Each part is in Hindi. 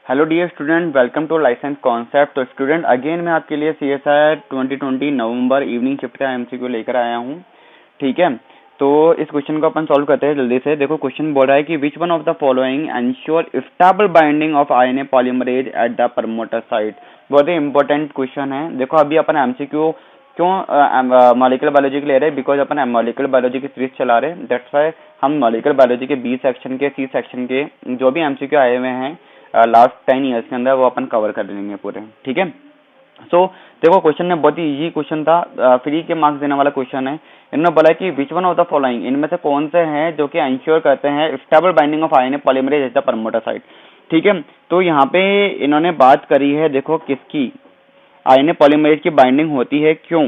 Hello dear student, welcome to license concept. तो स्टूडेंट अगेन मैं आपके लिए CSI 2020 नवंबर इवनिंग शिफ्ट का MCQ लेकर आया हूँ। ठीक है, तो इस क्वेश्चन को अपन सॉल्व करते हैं जल्दी से। देखो क्वेश्चन बोल रहा है कि which one of the following ensure stable binding of RNA polymerase at the promoter site. बहुत ही इंपॉर्टेंट क्वेश्चन है। देखो अभी अपन MCQ क्यों मॉलिक्यूलर बायोलॉजी के ले रहे हैं, बिकॉज अपन मॉलिक्यूलर बायोलॉजी की सीरीज चला रहे हैं। दैट्स व्हाई हम मॉलिक्यूलर बायोलॉजी के B सेक्शन के C सेक्शन के जो भी MCQ आए हुए हैं लास्ट 10 ईयर्स के अंदर वो अपन कवर कर लेंगे पूरे। ठीक है, सो देखो क्वेश्चन में बहुत ही इजी क्वेश्चन था, फ्री के मार्क्स देने वाला क्वेश्चन है। इन्होंने बोला कि which one of the following, इनमें से कौन से हैं जो कि इंश्योर करते हैं stable binding of RNA polymerase at the promoter site. ठीक है, तो यहाँ पे इन्होंने बात करी है, देखो किसकी RNA पॉलीमरेज की बाइंडिंग होती है क्यों।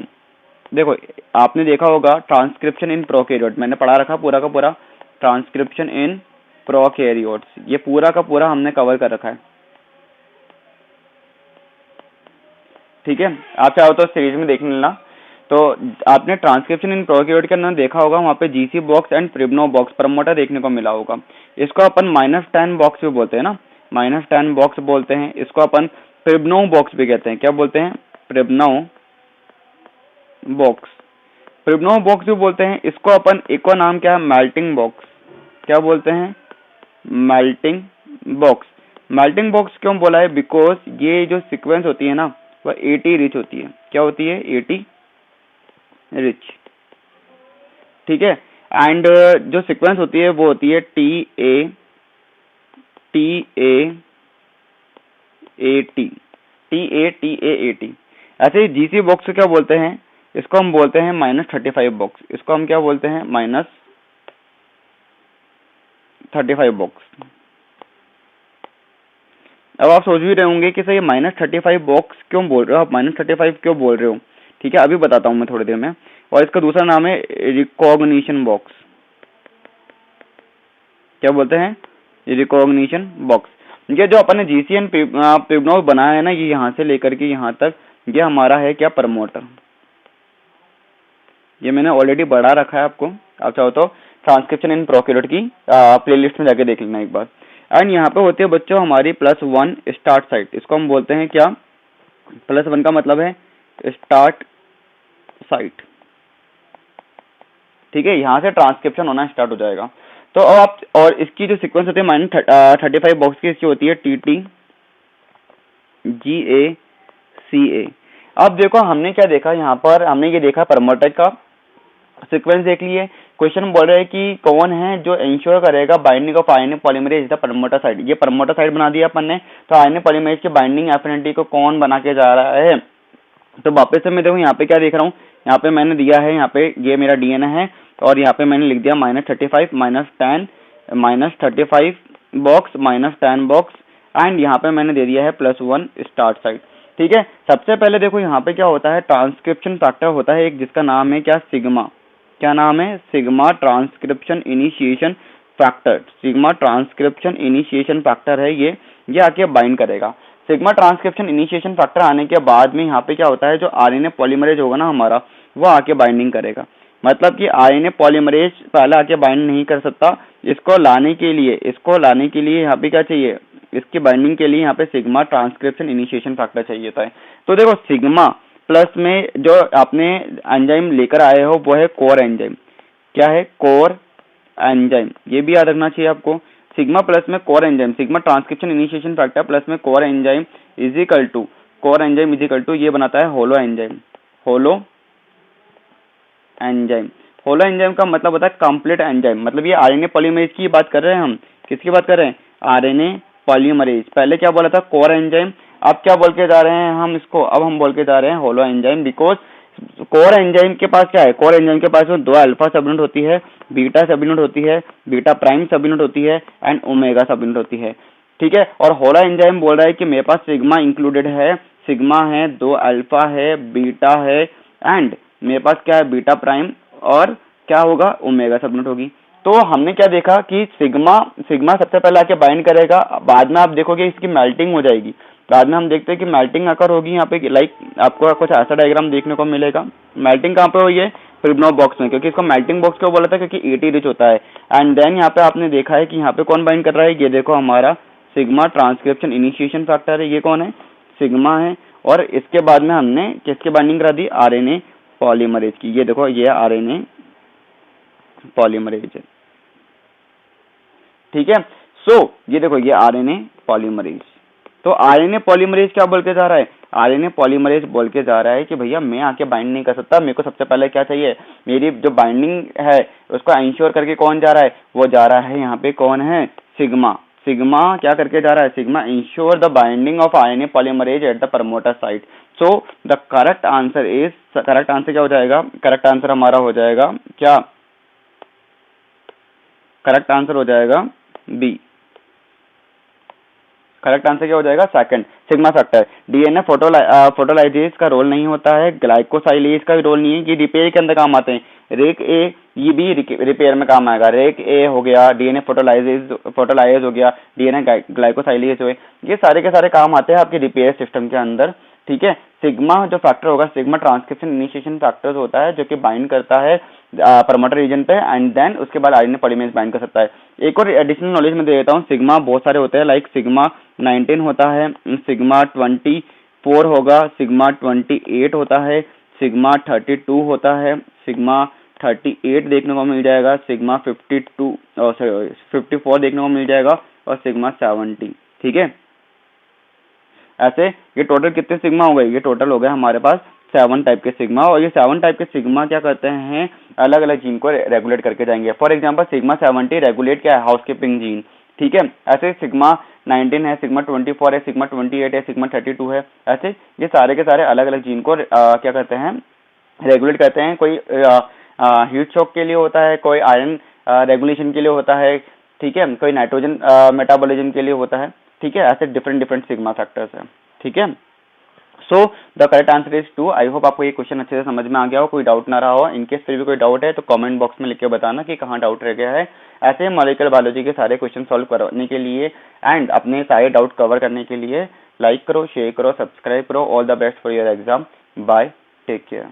देखो आपने देखा होगा ट्रांसक्रिप्शन इन प्रोकैरियोट, मैंने पढ़ा रखा पूरा का पूरा ट्रांसक्रिप्शन इन प्रोकैरियोट्स, ये पूरा का पूरा हमने कवर कर रखा है। ठीक है, आप चाहो तो सीरीज में देख लेना। तो आपने ट्रांसक्रिप्शन इन प्रोकैरियोट के अंदर देखा होगा, वहां पे GC box and Pribnow box promoter देखने को मिला होगा। इसको अपन -10 बॉक्स भी बोलते हैं ना, -10 बॉक्स बोलते हैं। इसको अपन प्रिब्नो बॉक्स भी कहते हैं। क्या बोलते हैं? प्रिब्नो बॉक्स, प्रिब्नो बॉक्स भी बोलते हैं। इसको अपन एक और नाम क्या है, मेल्टिंग बॉक्स। क्या बोलते हैं? Melting box. मेल्टिंग बॉक्स क्यों बोला है? बिकॉज ये जो सीक्वेंस होती है ना वह AT रिच होती है। क्या होती है? AT rich. ठीक है, एंड जो सीक्वेंस होती है वो होती है TAAT। ऐसे ही GC बॉक्स को क्या बोलते हैं? इसको हम बोलते हैं -35 बॉक्स। इसको हम क्या बोलते हैं? -35 बॉक्स। अब आप सोच भी रहे होंगे कि सर ये -35 बॉक्स क्यों बोल रहे हो, आप -35 क्यों बोल रहे हो। ठीक है, अभी बताता हूँ मैं थोड़ी देर में। और इसका दूसरा नाम है रिकॉग्निशन बॉक्स। क्या बोलते हैं? Recognition box. ये जो अपन ने GCN प्रिब्नो बनाया है ना, ये यहाँ से लेकर के यहाँ तक, ये हमारा है क्या, प्रमोटर। ये मैंने ऑलरेडी बढ़ा रखा है आपको, आप चाहो तो ट्रांसक्रिप्शन इन प्रोकैरियोट की प्लेलिस्ट में जाके देख लेना एक बार। एंड यहाँ पे होती है बच्चों हमारी +1 स्टार्ट साइट। इसको हम बोलते हैं क्या? +1 का मतलब है स्टार्ट साइट। ठीक है, यहाँ से ट्रांसक्रिप्शन होना स्टार्ट हो जाएगा। तो अब आप, और इसकी जो सीक्वेंस होती है -35 बॉक्स की, इसकी होती है TT GACA। अब देखो हमने क्या देखा यहाँ पर, हमने ये देखा प्रमोटर का सीक्वेंस देख लिए। क्वेश्चन बोल रहे हैं कि कौन है जो इंश्योर करेगा binding of RNA polymerase the promoter site. ये प्रमोटर साइट बना दिया अपन ने, तो RNA पॉलीमरेज की बाइंडिंग एफिनिटी को कौन बना के जा रहा है। तो वापस से मैं देखूँ यहाँ पे क्या देख रहा हूँ, यहाँ पे मैंने दिया है, यहाँ पे ये मेरा DNA है और यहाँ पे मैंने लिख दिया -35 -35 बॉक्स -10 बॉक्स, एंड यहाँ पे मैंने दे दिया है +1 स्टार्ट साइट। ठीक है, सबसे पहले देखो यहाँ पे क्या होता है, ट्रांसक्रिप्शन फैक्टर होता है एक, जिसका नाम है क्या, सिग्मा। क्या नाम है? Sigma transcription initiation factor. Sigma transcription initiation factor है ये आके बाइंड करेगा। सिग्मा ट्रांसक्रिप्शन इनिशिएशन फैक्टर आने के बाद में यहाँ पे क्या होता है, जो RNA पॉलीमरेज होगा ना हमारा, वो आके बाइंडिंग करेगा। मतलब कि RNA पॉलीमरेज पहले आके बाइंड नहीं कर सकता। इसको लाने के लिए यहाँ पे क्या चाहिए, इसकी बाइंडिंग के लिए यहाँ पे सिग्मा ट्रांसक्रिप्शन इनिशिएशन फैक्टर चाहिए था। तो देखो सिग्मा प्लस में जो आपने एंजाइम लेकर आए हो वो है कोर एंजाइम। क्या है? Core enzyme. ये भी याद रखना चाहिए आपको। सिग्मा प्लस में core enzyme, sigma transcription initiation factor plus में core enzyme is equal to ये बनाता है होलो एंजाइम। होलो एंजाइम का मतलब होता है कंप्लीट एंजाइम। मतलब ये RNA पॉलीमरेज की बात कर रहे हैं हम। किसकी बात कर रहे हैं? RNA polymerase. पहले क्या बोला था? Core enzyme. अब क्या बोल के जा रहे हैं हम इसको? अब हम बोल के जा रहे हैं holo enzyme. Because core enzyme के पास क्या है? कोर एंजाइम के पास 2 अल्फा सब यूनिट होती है, बीटा सब यूनिट होती है, बीटा प्राइम सब यूनिट होती है, एंड ओमेगा सब यूनिट होती है। ठीक है, और होलो एंजाइम बोल रहा है कि मेरे पास सिग्मा इंक्लूडेड है, सिग्मा है, 2 अल्फा है, बीटा है, एंड मेरे पास क्या है, बीटा प्राइम, और क्या होगा, ओमेगा सब यूनिट होगी। तो हमने क्या देखा कि सिग्मा सबसे पहले आके बाइंड करेगा, बाद में आप देखोगे इसकी मेल्टिंग हो जाएगी। बाद में हम देखते हैं कि मेल्टिंग अकर होगी यहाँ पे, लाइक आपको कुछ ऐसा डायग्राम देखने को मिलेगा। मेल्टिंग कहाँ पे हुई है? प्रिब्नो बॉक्स में, क्योंकि इसको मेल्टिंग बॉक्स क्यों बोला था? क्योंकि 80 रिच होता है। एंड देन यहाँ पे आपने देखा है कि यहाँ पे कौन बाइंड कर रहा है, ये देखो हमारा सिग्मा ट्रांसक्रिप्शन इनिशिएशन फैक्टर है, ये कौन है, सिग्मा है। और इसके बाद में हमने किसकी बाइंडिंग करा दी, आरएनए पॉलीमरेज की। ये देखो ये आरएनए पॉलीमरेज है, ठीक है। सो ये देखो ये आरएनए पॉलीमरेज। तो आरएनए पॉलीमरेज क्या बोल के जा रहा है, आरएनए पॉलीमरेज बोल के जा रहा है कि भैया मैं आके बाइंड नहीं कर सकता, मेरे को सबसे पहले क्या चाहिए, मेरी जो बाइंडिंग है उसको इंश्योर करके कौन जा रहा है, वो जा रहा है यहाँ पे कौन है, सिग्मा। सिग्मा क्या करके जा रहा है, sigma ensure the binding of RNA polymerase at the promoter site. So the correct answer is, correct answer क्या हो जाएगा, करेक्ट आंसर हमारा हो जाएगा क्या, करेक्ट आंसर हो जाएगा बी। करेक्ट आंसर क्या हो जाएगा, सेकंड, सिग्मा फैक्टर। डीएनए फोटोलाइजेज का रोल नहीं होता है, ग्लाइकोसाइलेज का भी रोल नहीं है, ये रिपेयर के अंदर काम आते हैं। रेक ए ये भी रिपेयर में काम आएगा, रेक ए हो गया, डीएनए फोटोलाइज हो गया, डीएनए ग्लाइकोसाइलेज हुए, ये सारे के सारे काम आते हैं आपके रिपेयर सिस्टम के अंदर, ठीक है। सिग्मा जो फैक्टर होगा, सिग्मा ट्रांसक्रिप्शन इनिशिएशन फैक्टर होता है जो कि बाइंड करता है प्रमोटर रीजन पे, एंड देन उसके बाद आरएनए पॉलीमरेज बाइंड कर सकता है। एक और एडिशनल नॉलेज में दे देता हूँ, सिग्मा बहुत सारे होते हैं, लाइक सिग्मा 19 होता है, सिग्मा 24 होगा, सिग्मा 28 होता है, सिग्मा 32 होता है, सिग्मा 38 देखने को मिल जाएगा, सिग्मा 54 देखने को मिल जाएगा, और सिग्मा 70, ठीक है। ऐसे ये टोटल कितने सिग्मा हो गए, ये टोटल हो गए हमारे पास 7 टाइप के सिग्मा। और ये 7 टाइप के सिग्मा क्या करते हैं, अलग अलग जीन को रेगुलेट करके जाएंगे। फॉर एग्जांपल सिग्मा 70 रेगुलेट क्या है, हाउसकीपिंग जीन, ठीक है। ऐसे सिग्मा 19 है, सिग्मा 24 है, सिग्मा 28 है, सिग्मा 32 है, ऐसे ये सारे के सारे अलग अलग जीन को क्या करते हैं, रेगुलेट करते हैं। कोई हीट शॉक के लिए होता है, कोई आयरन रेगुलेशन के लिए होता है, ठीक है, कोई नाइट्रोजन मेटाबॉलिज्म के लिए होता है, ठीक है। ऐसे डिफरेंट सिग्मा फैक्टर्स है, ठीक है। So the correct answer is 2। I hope आपको ये क्वेश्चन अच्छे से समझ में आ गया हो, कोई डाउट ना रहा हो। इनकेस फिर भी कोई डाउट है तो कमेंट बॉक्स में लिख के बताना कि कहाँ डाउट रह गया है। ऐसे मॉलिक्यूलर बायोलॉजी के सारे क्वेश्चन सॉल्व करने के लिए एंड अपने सारे डाउट कवर करने के लिए लाइक करो, शेयर करो, सब्सक्राइब करो। All the best for your exam. Bye, take care.